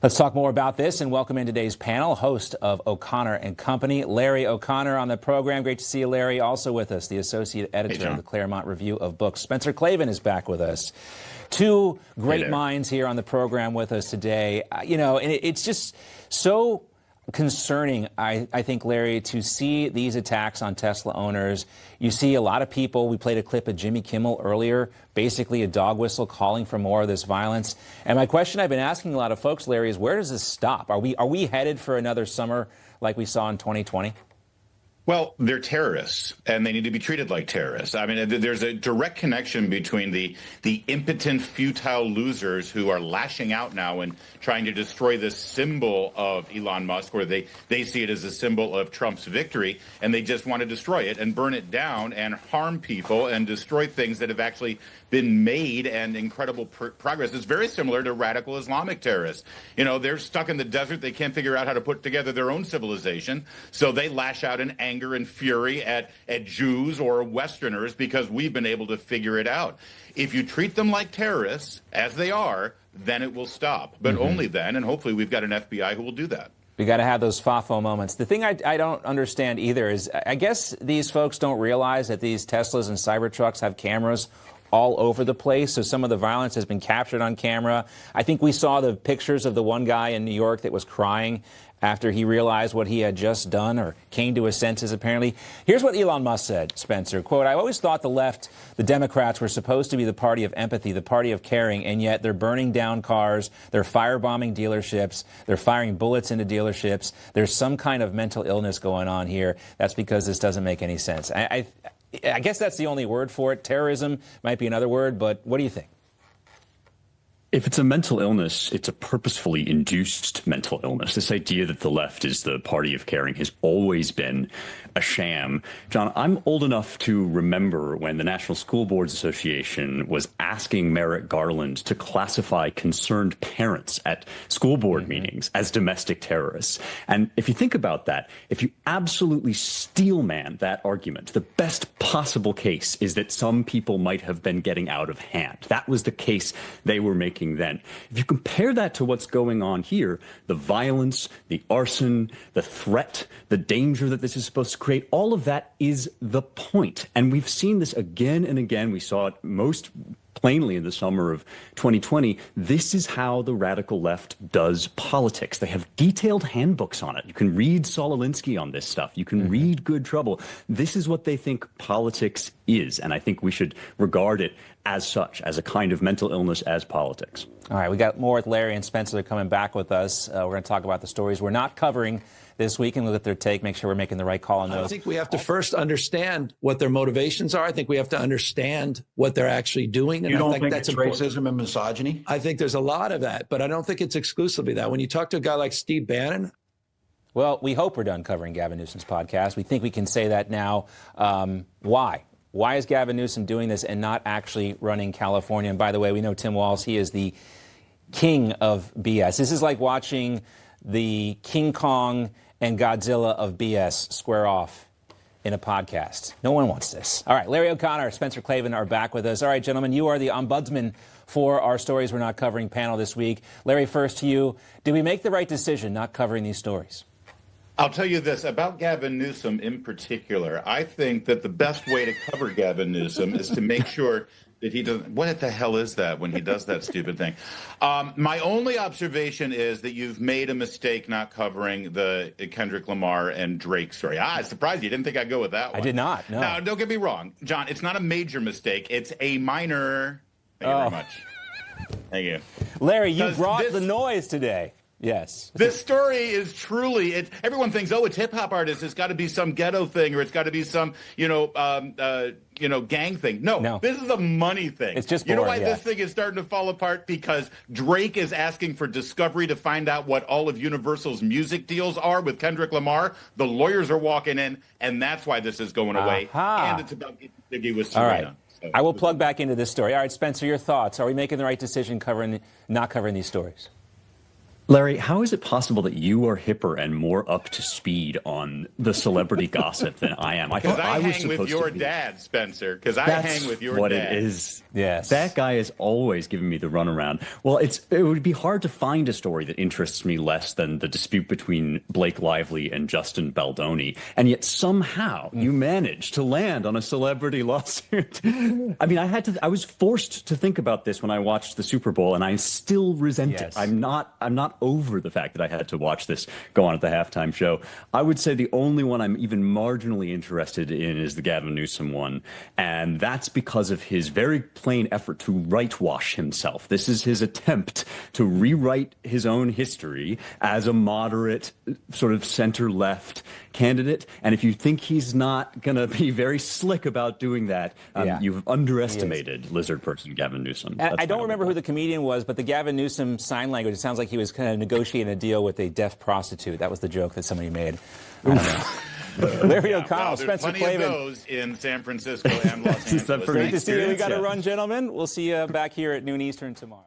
Let's talk more about this and welcome in today's panel, host of O'Connor and Company, Larry O'Connor on the program. Great to see you, Larry. Also with us, the associate editor of the Claremont Review of Books. Spencer Klavan is back with us. Two great minds here on the program with us today. And it's just so concerning, I think, Larry, to see these attacks on Tesla owners. You see a lot of people. We played a clip of Jimmy Kimmel earlier, basically a dog whistle calling for more of this violence. And my question I've been asking a lot of folks, Larry, is where does this stop? Are we headed for another summer like we saw in 2020? Well, they're terrorists, and they need to be treated like terrorists. I mean, there's a direct connection between the impotent, futile losers who are lashing out now and trying to destroy this symbol of Elon Musk, where they see it as a symbol of Trump's victory, and they just want to destroy it and burn it down and harm people and destroy things that have actually been made and incredible progress. It's very similar to radical Islamic terrorists. They're stuck in the desert. They can't figure out how to put together their own civilization, so they lash out in anger and fury at Jews or Westerners because we've been able to figure it out. If you treat them like terrorists, as they are, then it will stop. But only then, and hopefully we've got an FBI who will do that. We got to have those FAFO moments. The thing I don't understand either is I guess these folks don't realize that these Teslas and Cybertrucks have cameras all over the place. So some of the violence has been captured on camera. I think we saw the pictures of the one guy in New York that was crying after he realized what he had just done, or came to his senses, apparently. Here's what Elon Musk said, Spencer, quote, "I always thought the left, the Democrats, were supposed to be the party of empathy, the party of caring, and yet they're burning down cars, they're firebombing dealerships, they're firing bullets into dealerships. There's some kind of mental illness going on here. That's because this doesn't make any sense." I guess that's the only word for it. Terrorism might be another word, but what do you think? If it's a mental illness, it's a purposefully induced mental illness. This idea that the left is the party of caring has always been a sham. John, I'm old enough to remember when the National School Boards Association was asking Merrick Garland to classify concerned parents at school board meetings as domestic terrorists. And if you think about that, if you absolutely steelman that argument, the best possible case is that some people might have been getting out of hand. That was the case they were making then. If you compare that to what's going on here, the violence, the arson, the threat, the danger that this is supposed to create, all of that is the point. And we've seen this again and again. We saw it most plainly in the summer of 2020. This is how the radical left does politics. They have detailed handbooks on it. You can read Saul Alinsky on this stuff. You can read Good Trouble. This is what they think politics is. And I think we should regard it as such, as a kind of mental illness as politics. All right, we got more with Larry and Spencer. They're coming back with us. We're going to talk about the stories we're not covering this week and look at their take, make sure we're making the right call on those. I think we have to first understand what their motivations are. I think we have to understand what they're actually doing. And you don't I think that's it's racism and misogyny? I think there's a lot of that, but I don't think it's exclusively that. When you talk to a guy like Steve Bannon. Well, we hope we're done covering Gavin Newsom's podcast. We think we can say that now. Why? Why is Gavin Newsom doing this and not actually running California? And by the way, we know Tim Walz, he is the king of BS. This is like watching the King Kong and Godzilla of BS square off in a podcast. No one wants this. All right, Larry O'Connor, Spencer Klavan are back with us. All right, gentlemen, you are the ombudsman for our Stories We're Not Covering panel this week. Larry, first to you. Did we make the right decision not covering these stories? I'll tell you this about Gavin Newsom in particular. I think that the best way to cover Gavin Newsom is to make sure that he doesn't. What the hell is that when he does that stupid thing? My only observation is that you've made a mistake not covering the Kendrick Lamar and Drake story. I'm surprised you didn't think I'd go with that one. I did not. No. Now, don't get me wrong, John. It's not a major mistake. It's a minor. Thank you very much. Thank you. Larry, you brought the noise today. Yes. This story is truly, everyone thinks, oh, it's hip hop artists. It's got to be some ghetto thing, or it's got to be some, gang thing. No, this is a money thing. It's just boring, you know why this thing is starting to fall apart? Because Drake is asking for discovery to find out what all of Universal's music deals are with Kendrick Lamar. The lawyers are walking in, and that's why this is going away. And it's about getting jiggy with Serena. All right. So, I will plug back into this story. All right, Spencer, your thoughts. Are we making the right decision not covering these stories? Larry, how is it possible that you are hipper and more up to speed on the celebrity gossip than I am? I Because thought I was hang with supposed your to be. dad, Spencer. Because I That's hang with your what dad. it is. Yes. That guy is always giving me the runaround. Well, it would be hard to find a story that interests me less than the dispute between Blake Lively and Justin Baldoni. And yet somehow you managed to land on a celebrity lawsuit. I mean, I was forced to think about this when I watched the Super Bowl, and I still resent it. Yes. I'm not over the fact that I had to watch this go on at the halftime show. I would say the only one I'm even marginally interested in is the Gavin Newsom one. And that's because of his very plain effort to whitewash himself. This is his attempt to rewrite his own history as a moderate, sort of center-left candidate. And if you think he's not going to be very slick about doing that, you've underestimated lizard person Gavin Newsom. I don't remember who the comedian was, but the Gavin Newsom sign language, it sounds like he was kind of negotiating a deal with a deaf prostitute. That was the joke that somebody made. I don't know. Larry O'Connell, there's Spencer plenty Klavan. of those in San Francisco and Los Angeles. Great to see you. We got to Yeah. run, gentlemen. We'll see you back here at noon Eastern tomorrow.